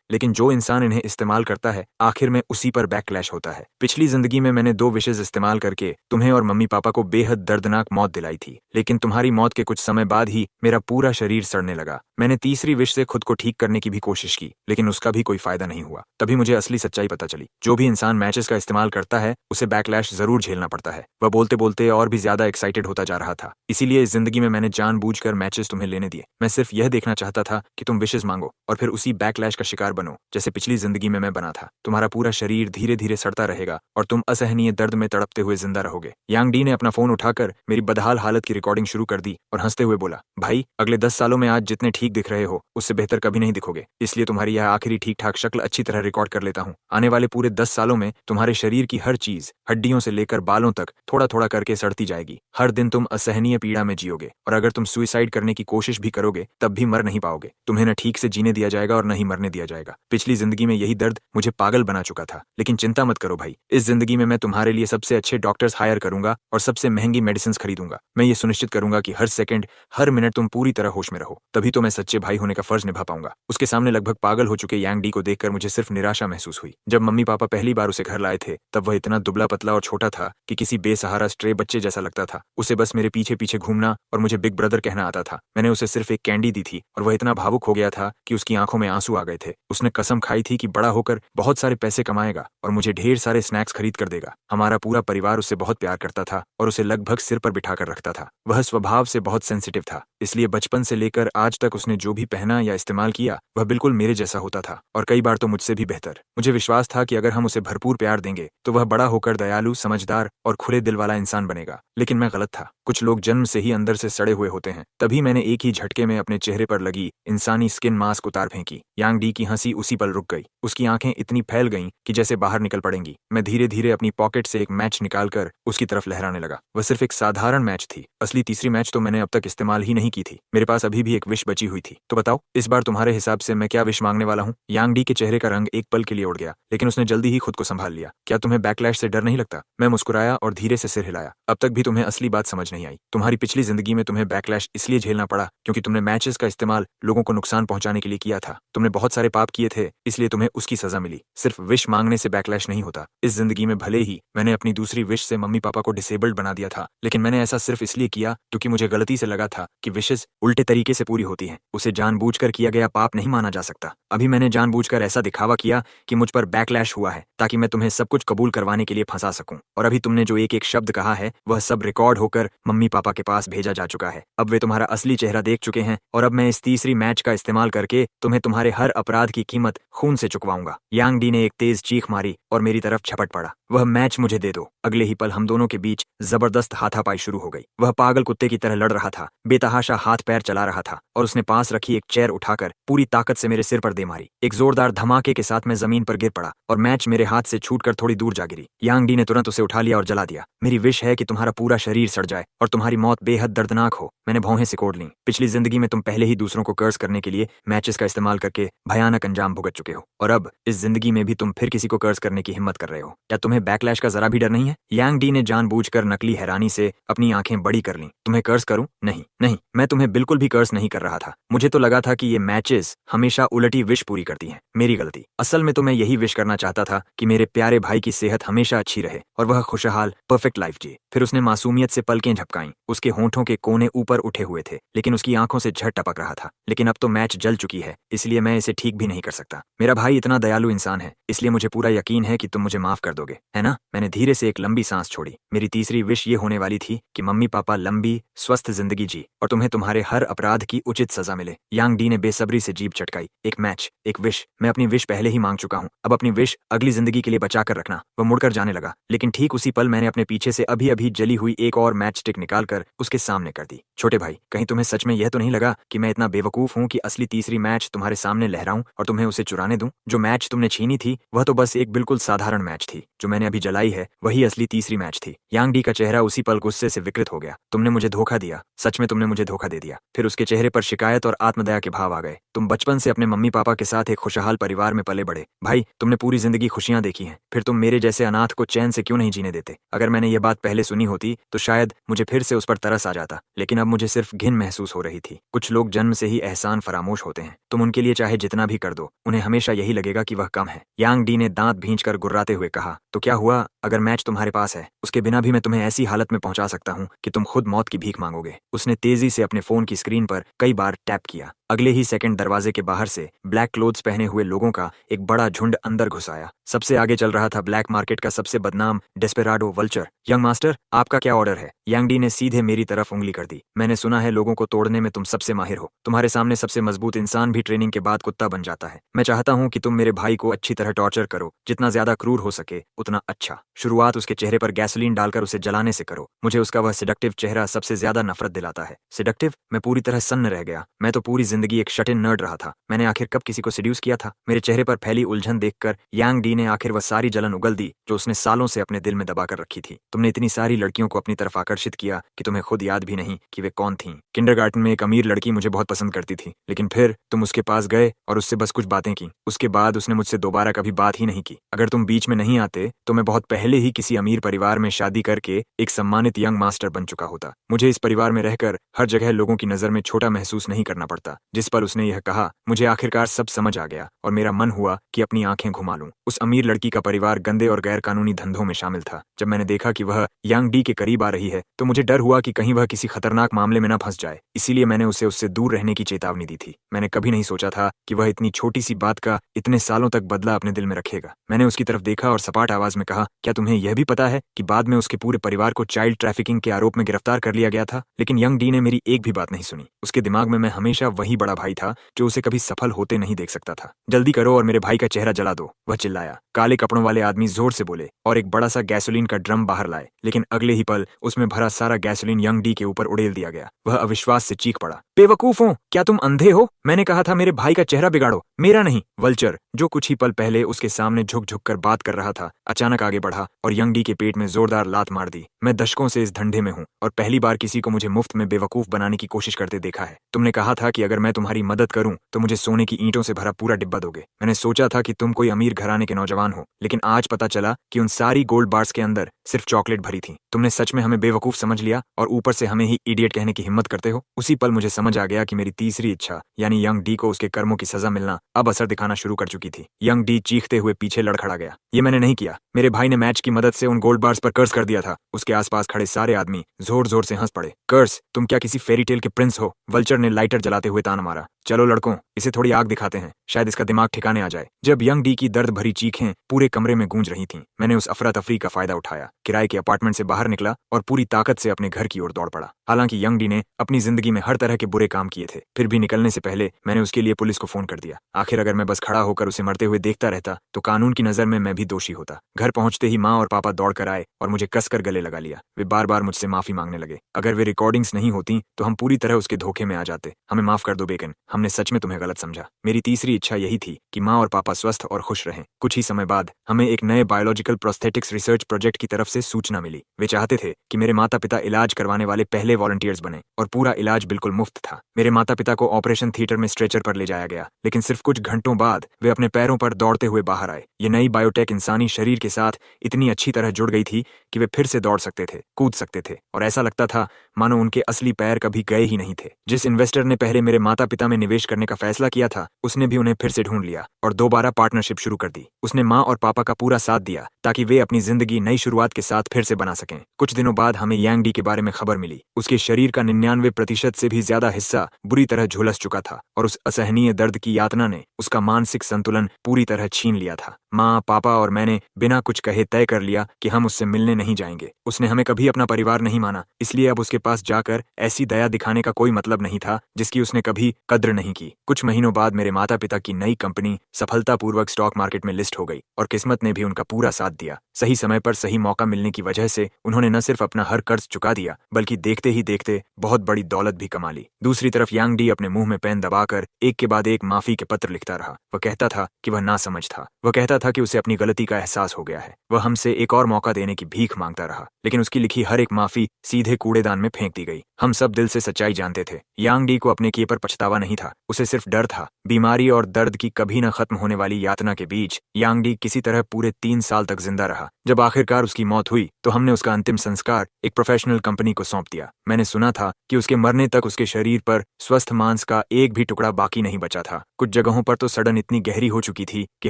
लेकिन जो इंसान इन्हें इस्तेमाल करता है आखिर में उसी पर बैकलैश होता है। पिछली जिंदगी में मैंने 2 विशेष इस्तेमाल करके तुम्हें और मम्मी पापा को बेहद दर्दनाक मौत दिलाई थी, लेकिन तुम्हारी मौत के कुछ समय बाद ही मेरा पूरा शरीर सड़ने लगा। मैंने तीसरी विश से खुद को ठीक करने की भी कोशिश की, लेकिन उसका भी कोई फायदा नहीं हुआ। तभी मुझे असली सच्चाई पता चली। जो भी इंसान मैचेस का इस्तेमाल करता है उसे बैकलैश जरूर झेलना पड़ता है। वह बोलते बोलते और भी ज्यादा एक्साइटेड होता जा रहा था। इसीलिए इस जिंदगी में मैंने जानबूझकर मैचेस तुम्हें लेने दिए। मैं सिर्फ यह देखना चाहता था कि तुम विशेष मांगो और फिर उसी बैकलैश का शिकार बनो, जैसे पिछली जिंदगी में मैं बना था। तुम्हारा पूरा शरीर धीरे धीरे सड़ता रहेगा और तुम असहनीय दर्द में तड़पते हुए जिंदा रहोगे। यांग डी ने अपना फोन उठाकर मेरी बदहाल हालत की रिकॉर्डिंग शुरू कर दी और हंसते हुए बोला, भाई, अगले 10 सालों में आज जितने ठीक दिख रहे हो उससे बेहतर कभी नहीं दिखोगे, इसलिए तुम्हारी यह आखिरी ठीक ठाक शक्ल अच्छी तरह रिकॉर्ड कर लेता हूँ। आने वाले पूरे 10 सालों में तुम्हारे शरीर की हर चीज, हड्डियों से लेकर बालों तक, थोड़ा थोड़ा करके सड़ती जाएगी। हर दिन तुम असहनीय पीड़ा में जियोगे और अगर तुम सुसाइड करने की कोशिश भी करोगे तब भी मर नहीं पाओगे। तुम्हें न ठीक से जीने दिया जाएगा और न ही मरने दिया जाएगा। पिछली जिंदगी में यही दर्द मुझे पागल बना चुका था, लेकिन चिंता मत करो भाई, इस जिंदगी में मैं तुम्हारे लिए सबसे अच्छे डॉक्टर्स हायर करूंगा और सबसे महंगी मेडिसिन खरीदूंगा। मैं ये सुनिश्चित करूंगा कि हर सेकंड, हर मिनट तुम पूरी तरह होश में रहो, तभी तो मैं सच्चे भाई होने का फर्ज निभा पाऊंगा। उसके सामने लगभग पागल हो चुके यांग डी को देखकर मुझे सिर्फ निराशा महसूस हुई। जब मम्मी पापा पहली बार उसे घर लाए थे तब वह इतना दुबला पतला और छोटा था कि किसी बेसहारा स्ट्रे बच्चे जैसा लगता था। उसे बस मेरे पीछे पीछे घूमना और मुझे बिग ब्रदर कहना आता था। मैंने उसे सिर्फ एक कैंडी दी थी और वह इतना भावुक हो गया था कि उसकी आंखों में आंसू आ गए थे। उसने कसम खाई थी कि बड़ा होकर बहुत सारे पैसे कमाएगा और मुझे ढेर सारे स्नैक्स खरीद कर देगा। हमारा पूरा परिवार उससे बहुत प्यार करता था और उसे लगभग सिर पर बिठा कर रखता था। वह स्वभाव से बहुत सेंसिटिव था, इसलिए बचपन से लेकर आज तक उसने जो भी पहना या इस्तेमाल किया वह बिल्कुल मेरे जैसा होता था और कई बार तो मुझसे भी बेहतर। मुझे विश्वास था कि अगर हम उसे भरपूर प्यार देंगे तो वह बड़ा होकर दयालु, समझदार और खुले दिल वाला इंसान बनेगा। लेकिन मैं गलत था। कुछ लोग जन्म से ही अंदर से सड़े हुए होते हैं। तभी मैंने एक ही झटके में अपने चेहरे पर लगी इंसानी स्किन मास्क उतार फेंकी। यांग डी की हंसी उसी पल रुक गई। उसकी आंखें इतनी फैल गईं कि जैसे बाहर निकल पड़ेंगी। मैं धीरे धीरे अपनी पॉकेट से एक मैच निकालकर उसकी तरफ लहराने लगा। वह सिर्फ एक साधारण मैच थी। असली तीसरी मैच तो मैंने अब तक इस्तेमाल ही नहीं की थी। मेरे पास अभी भी एक विश बची हुई थी। तो बताओ, इस बार तुम्हारे हिसाब से मैं क्या विश मांगने वाला हूँ? यांग डी के चेहरे का रंग एक पल के लिए उड़ गया, लेकिन उसने जल्दी ही खुद को संभाल लिया। क्या तुम्हें बैकलैश से डर नहीं लगता? मैं मुस्कुराया और धीरे से सिर हिलाया। अब तक भी तुम्हें असली बात समझ नहीं आई। तुम्हारी पिछली जिंदगी में तुम्हें बैकलैश इसलिए झेलना पड़ा क्योंकि तुमने मैचेस का इस्तेमाल लोगों को नुकसान पहुंचाने के लिए किया था। तुमने बहुत सारे पाप किए थे, इसलिए तुम्हें उसकी सजा मिली। सिर्फ विश मांगने से बैकलैश नहीं होता। इस जिंदगी में भले ही मैंने अपनी दूसरी विश से मम्मी पापा को डिसेबल्ड बना दिया था, लेकिन मैंने ऐसा सिर्फ इसलिए किया क्योंकि मुझे गलती से लगा था कि विशेस उल्टे तरीके से पूरी होती हैं। उसे जानबूझकर किया गया पाप नहीं माना जा सकता। अभी मैंने जानबूझकर ऐसा दिखावा किया कि मुझ पर बैकलैश हुआ है ताकि मैं तुम्हें सब कुछ कबूल करवाने के लिए फंसा सकूं। और अभी तुमने जो एक एक शब्द कहा है वह सब रिकॉर्ड होकर मम्मी पापा के पास भेजा जा चुका है। अब वे तुम्हारा असली चेहरा देख चुके हैं और अब मैं इस तीसरी मैच का इस्तेमाल करके तुम्हें तुम्हारे हर अपराध की कीमत खून से चुकवाऊंगा। यांग डी ने एक तेज चीख मारी और मेरी तरफ झपट पड़ा। वह मैच मुझे दे दो। अगले ही पल हम दोनों के बीच जबरदस्त हाथापाई शुरू हो गई। वह पागल कुत्ते की तरह लड़ रहा था, बेतहाशा हाथ पैर चला रहा था और उसने पास रखी एक चेयर उठाकर पूरी ताकत से मेरे सिर पर दे मारी। एक जोरदार धमाके के साथ मैं जमीन पर गिर पड़ा और मैच मेरे हाथ से छूटकर थोड़ी दूर जा गिरी। यांग डी ने तुरंत उसे उठा लिया और जला दिया। मेरी विश है कि तुम्हारा पूरा शरीर सड़ जाए और तुम्हारी मौत बेहद दर्दनाक हो। मैंने भौहें सिकोड़ लीं। पिछली जिंदगी में तुम पहले ही दूसरों को कर्ज करने के लिए मैचेस का इस्तेमाल करके भयानक अंजाम भुगत चुके हो और अब इस जिंदगी में भी तुम फिर किसी को कर्ज करने की हिम्मत कर रहे हो। क्या तुम्हें बैकलैश का जरा भी डर नहीं है? यांग डी ने जानबूझकर नकली हैरानी से अपनी आंखें बड़ी कर लीं। तुम्हें कर्ज करूं? नहीं नहीं, मैं तुम्हें बिल्कुल भी कर्ज नहीं कर रहा था। मुझे तो लगा था कि ये मैचेस हमेशा उलटी विश पूरी करती हैं। मेरी गलती। असल में तो मैं यही विश करना चाहता था कि मेरे प्यारे भाई की सेहत हमेशा अच्छी रहे और वह खुशहाल परफेक्ट लाइफ जिए। फिर उसने मासूमियत से पलकें झपकाईं। उसके होंठों के कोने ऊपर उठे हुए थे, लेकिन उसकी आंखों से झट टपक रहा था। लेकिन अब तो मैच जल चुकी है, इसलिए मैं इसे ठीक भी नहीं कर सकता। मेरा भाई इतना दयालु इंसान है, इसलिए मुझे पूरा यकीन है कि तुम मुझे माफ कर दोगे, है ना? मैंने धीरे से एक लंबी सांस छोड़ी। मेरी तीसरी विश ये होने वाली थी कि मम्मी पापा लंबी स्वस्थ जिंदगी जी और तुम्हें तुम्हारे हर अपराध की उचित सजा मिले। यांग डी ने बेसब्री से जीभ चटकाई। एक मैच, एक विश। मैं अपनी विश पहले ही मांग चुका हूँ, अब अपनी विश अगली जिंदगी के लिए बचा कर रखना। वह मुड़कर जाने लगा, लेकिन ठीक उसी पल मैंने अपने पीछे से अभी अभी जली हुई एक और मैच स्टिक निकालकर उसके सामने कर दी। छोटे भाई, कहीं तुम्हें सच में यह तो नहीं लगा कि मैं इतना बेवकूफ हूँ कि असली तीसरी मैच तुम्हारे सामने लहराऊं और तुम्हें उसे चुराने दूं? जो मैच तुमने छीनी थी वह तो बस एक बिल्कुल साधारण मैच थी। जो मैंने अभी जलाई है वही असली तीसरी मैच थी। यांग डी का चेहरा उसी पल गुस्से से विकृत हो गया। तुमने मुझे धोखा दिया, सच में तुमने मुझे धोखा दे दिया। फिर उसके चेहरे पर शिकायत और आत्मदया के भाव आ गए। तुम बचपन से अपने मम्मी पापा के साथ एक खुशहाल परिवार में पले बढ़े। भाई, तुमने पूरी जिंदगी खुशियां देखी हैं, फिर तुम मेरे जैसे अनाथ को चैन से क्यों नहीं जीने देते? अगर मैंने ये बात पहले सुनी होती तो शायद मुझे फिर से उस पर तरस आ जाता, लेकिन अब मुझे सिर्फ घिन महसूस हो रही थी। कुछ लोग जन्म से ही एहसान फरामोश होते हैं। तुम उनके लिए चाहे जितना भी कर दो, उन्हें हमेशा यही लगेगा कि वह कम है। यांग डी ने दांत भींचकर गुर्राते हुए कहा, तो क्या हुआ अगर मैच तुम्हारे पास है? उसके बिना भी मैं तुम्हें ऐसी हालत में पहुंचा सकता हूं कि तुम खुद मौत की भीख मांगोगे। उसने तेजी से अपने फोन की स्क्रीन पर कई बार टैप किया। अगले ही सेकंड दरवाजे के बाहर से ब्लैक क्लोथ्स पहने हुए लोगों का एक बड़ा झुंड अंदर घुस आया। सबसे आगे चल रहा था ब्लैक मार्केट का सबसे बदनाम डेस्पेराडो वल्चर। यंग मास्टर, आपका क्या ऑर्डर है? यांग डी ने सीधे मेरी तरफ उंगली कर दी। मैंने सुना है लोगों को तोड़ने में तुम सबसे माहिर हो। तुम्हारे सामने सबसे मजबूत इंसान भी ट्रेनिंग के बाद कुत्ता बन जाता है। मैं चाहता हूं कि तुम मेरे भाई को अच्छी तरह टॉर्चर करो, जितना ज्यादा क्रूर हो सके उतना अच्छा। शुरुआत उसके चेहरे पर गैसोलीन डालकर उसे जलाने से करो। मुझे उसका वह सिडक्टिव चेहरा सबसे ज्यादा नफरत दिलाता है। सिडक्टिव? मैं पूरी तरह सन्न रह गया। मैं तो पूरी जिंदगी एक शट इन नर्ड रहा था। मैंने आखिर कब किसी को सिड्यूस किया था? मेरे चेहरे पर फैली उलझन देखकर यांग डी ने आखिर वह सारी जलन उगल दी जो उसने सालों से अपने दिल में दबा कर रखी थी। तुमने इतनी सारी लड़कियों को अपनी तरफ आकर्षित किया कि तुम्हें खुद याद भी नहीं कि वे कौन थीं। किंडरगार्टन में एक अमीर लड़की मुझे बहुत पसंद करती थी, लेकिन फिर तुम उसके पास गए और उससे बस कुछ बातें की। उसके बाद उसने मुझसे दोबारा कभी बात ही नहीं की। अगर तुम बीच में नहीं आते तो मैं बहुत पहले ही किसी अमीर परिवार में शादी करके एक सम्मानित यंग मास्टर बन चुका होता। मुझे इस परिवार में रहकर हर जगह लोगों की नजर में छोटा महसूस नहीं करना पड़ता। जिस पर उसने यह कहा, मुझे आखिरकार सब समझ आ गया और मेरा मन हुआ कि अपनी आंखें घुमा लूं। उस अमीर लड़की का परिवार गंदे और गैर कानूनी धंधों में शामिल था। जब मैंने देखा कि वह यांग डी के करीब आ रही है तो मुझे डर हुआ कि कहीं वह किसी खतरनाक मामले में न फंस जाए। इसीलिए मैंने उसे उससे दूर रहने की चेतावनी दी थी। मैंने कभी नहीं सोचा था कि वह इतनी छोटी सी बात का इतने सालों तक बदला अपने दिल में रखेगा। मैंने उसकी तरफ देखा और सपाट आवाज में कहा, क्या तुम्हें यह भी पता है कि बाद में उसके पूरे परिवार को चाइल्ड ट्रैफिकिंग के आरोप में गिरफ्तार कर लिया गया था? लेकिन यंग डी ने मेरी एक भी बात नहीं सुनी। उसके दिमाग में मैं हमेशा वही बड़ा भाई था जो उसे कभी सफल होते नहीं देख सकता था। जल्दी करो और मेरे भाई का चेहरा जला दो, वह चिल्लाया। काले कपड़ों वाले आदमी जोर से बोले और एक बड़ा सा गैसोलीन का ड्रम बाहर लाए, लेकिन अगले ही पल उसमें भरा सारा गैसोलीन यंग डी के ऊपर उड़ेल दिया गया। वह अविश्वास से चीख पड़ा, बेवकूफ हो, क्या तुम अंधे हो? मैंने कहा था मेरे भाई का चेहरा बिगाड़ो, मेरा नहीं। वल्चर, जो कुछ ही पल पहले उसके सामने झुक झुक कर बात कर रहा था, अचानक आगे बढ़ा और यंग डी के पेट में जोरदार लात मार दी। मैं दशकों से इस धंधे में हूँ और पहली बार किसी को मुझे मुफ्त में बेवकूफ बनाने की कोशिश करते देखा है। तुमने कहा था कि अगर मैं तुम्हारी मदद करूं तो मुझे सोने की ईंटों से भरा पूरा डिब्बा दोगे। मैंने सोचा था कि तुम कोई अमीर घराने के नौजवान हो, लेकिन आज पता चला कि उन सारी गोल्ड बार्स के अंदर सिर्फ चॉकलेट भरी थी। तुमने सच में हमें बेवकूफ समझ लिया और ऊपर से हमें ही इडियट कहने की हिम्मत करते हो। उसी पल मुझे समझ आ गया कि मेरी तीसरी इच्छा यानी यंग डी को उसके कर्मों की सजा मिलना अब असर दिखाना शुरू कर चुकी थी। यंग डी चीखते हुए पीछे लड़खड़ा गया। ये मैंने नहीं किया, मेरे भाई ने मैच की मदद से उन गोल्ड बार्स पर कर्ज कर दिया था। उसके आसपास खड़े सारे आदमी जोर जोर से हंस पड़े। कर्ज? तुम क्या किसी फेरी टेल के प्रिंस हो? वल्चर ने लाइटर जलाते हुए ताना मारा। चलो लड़कों, इसे थोड़ी आग दिखाते हैं, शायद इसका दिमाग ठिकाने आ जाए। जब यंग डी की दर्द भरी चीखें पूरे कमरे में गूंज रही थीं, मैंने उस अफरा तफरी का फायदा उठाया, किराए के अपार्टमेंट से बाहर निकला और पूरी ताकत से अपने घर की ओर दौड़ पड़ा। हालांकि यंग डी ने अपनी जिंदगी में हर तरह के बुरे काम किए थे, फिर भी निकलने से पहले मैंने उसके लिए पुलिस को फोन कर दिया। आखिर अगर मैं बस खड़ा होकर उसे मरते हुए देखता रहता तो कानून की नजर में मैं भी दोषी होता। घर पहुंचते ही माँ और पापा दौड़ कर आए और मुझे कसकर गले लगा लिया। वे बार बार मुझसे माफी मांगने लगे। अगर वे रिकॉर्डिंग्स नहीं होती तो हम पूरी तरह उसके धोखे में आ जाते। हमें माफ कर दो बेकन, हमने सच में तुम्हें गलत समझा। मेरी तीसरी इच्छा यही थी कि माँ और पापा स्वस्थ और खुश रहें। कुछ ही समय बाद हमें एक नए बायोलॉजिकल प्रोस्थेटिक्स रिसर्च प्रोजेक्ट की तरफ से सूचना मिली। वे चाहते थे कि मेरे माता पिता इलाज करवाने वाले पहले वॉलंटियर्स बने और पूरा इलाज बिल्कुल मुफ्त था। मेरे माता पिता को ऑपरेशन थिएटर में स्ट्रेचर पर ले जाया गया, लेकिन सिर्फ कुछ घंटों बाद वे अपने पैरों पर दौड़ते हुए बाहर आए। ये नई बायोटेक इंसानी शरीर के साथ इतनी अच्छी तरह जुड़ गई थी कि वे फिर से दौड़ सकते थे, कूद सकते थे और ऐसा लगता था मानो उनके असली पैर कभी गए ही नहीं थे। जिस इन्वेस्टर ने पहले मेरे माता पिता में निवेश करने का फैसला किया था, उसने भी उन्हें फिर से ढूंढ लिया और दोबारा पार्टनरशिप शुरू कर दी। उसने माँ और पापा का पूरा साथ दिया ताकि वे अपनी जिंदगी नई शुरुआत के साथ फिर से बना सकें। कुछ दिनों बाद हमें यांग डी के बारे में खबर मिली। उसके शरीर का 99% से भी ज्यादा हिस्सा बुरी तरह झुलस चुका था और उस असहनीय दर्द की यातना ने उसका मानसिक संतुलन पूरी तरह छीन लिया था। माँ, पापा और मैंने बिना कुछ कहे तय कर लिया कि हम उससे मिलने नहीं जाएंगे। उसने हमें कभी अपना परिवार नहीं माना, इसलिए अब उसके पास जाकर ऐसी दया दिखाने का कोई मतलब नहीं था जिसकी उसने कभी कद्र नहीं की। कुछ महीनों बाद मेरे माता पिता की नई कंपनी सफलतापूर्वक स्टॉक मार्केट में लिस्ट हो गई और किस्मत ने भी उनका पूरा साथ दिया। सही समय पर सही मौका मिलने की वजह से उन्होंने न सिर्फ अपना हर कर्ज चुका दिया, बल्कि देखते ही देखते बहुत बड़ी दौलत भी कमा ली। दूसरी तरफ यांग डी अपने मुंह में पेन दबाकर एक के बाद एक माफी के पत्र लिखता रहा। वह कहता था कि वह नासमझ था। वह कहता था कि उसे अपनी गलती का एहसास हो गया है। वह हमसे एक और मौका देने की भीख मांगता रहा, लेकिन उसकी लिखी हर एक माफी सीधे कूड़ेदान में फेंक दी गई। हम सब दिल से सच्चाई जानते थे। यांग डी को अपने किए पर पछतावा नहीं था, उसे सिर्फ डर था। बीमारी और दर्द की कभी न खत्म होने वाली यातना के बीच यांग डी किसी तरह पूरे 3 साल तक जिंदा रहा। जब आखिरकार उसकी मौत हुई तो हमने उसका अंतिम संस्कार एक प्रोफेशनल कंपनी को सौंप दिया। मैंने सुना था कि उसके मरने तक उसके शरीर पर स्वस्थ मांस का एक भी टुकड़ा बाकी नहीं बचा था। कुछ जगहों पर तो सड़न इतनी गहरी हो चुकी थी कि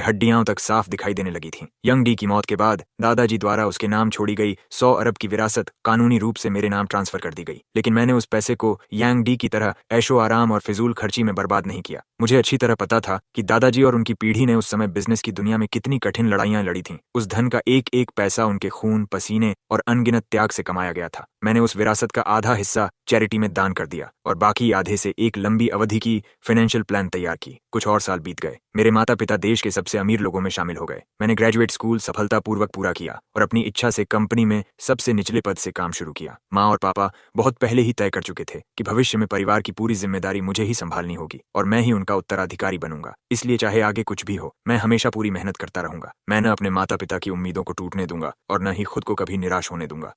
हड्डियां तक साफ दिखाई देने लगी थीं। यंग डी की मौत के बाद दादाजी द्वारा उसके नाम छोड़ी गई 100 अरब की विरासत कानूनी रूप से मेरे नाम ट्रांसफर कर दी गई, लेकिन मैंने उस पैसे को यांग डी की तरह ऐशो आराम और फिजूल खर्ची में बर्बाद नहीं किया। मुझे अच्छी तरह पता था कि दादाजी और उनकी पीढ़ी ने उस समय बिजनेस की दुनिया में कितनी कठिन लड़ाइयां लड़ी थीं। उस धन का एक एक पैसा उनके खून, पसीने और अनगिनत त्याग से कमाया गया था। मैंने उस विरासत का आधा हिस्सा चैरिटी में दान कर दिया और बाकी आधे से एक लंबी अवधि की फाइनेंशियल प्लान तैयार की। कुछ और साल बीत गए। मेरे माता पिता देश के सबसे अमीर लोगों में शामिल हो गए। मैंने ग्रेजुएट स्कूल सफलतापूर्वक पूरा किया और अपनी इच्छा से कंपनी में सबसे निचले पद से काम शुरू किया। माँ और पापा बहुत पहले ही तय कर चुके थे कि भविष्य में परिवार की पूरी जिम्मेदारी मुझे ही संभालनी होगी और मैं ही उनका उत्तराधिकारी बनूंगा। इसलिए चाहे आगे कुछ भी हो, मैं हमेशा पूरी मेहनत करता रहूंगा। मैं न अपने माता पिता की उम्मीदों को टूटने दूंगा और न ही खुद को कभी निराश होने दूंगा।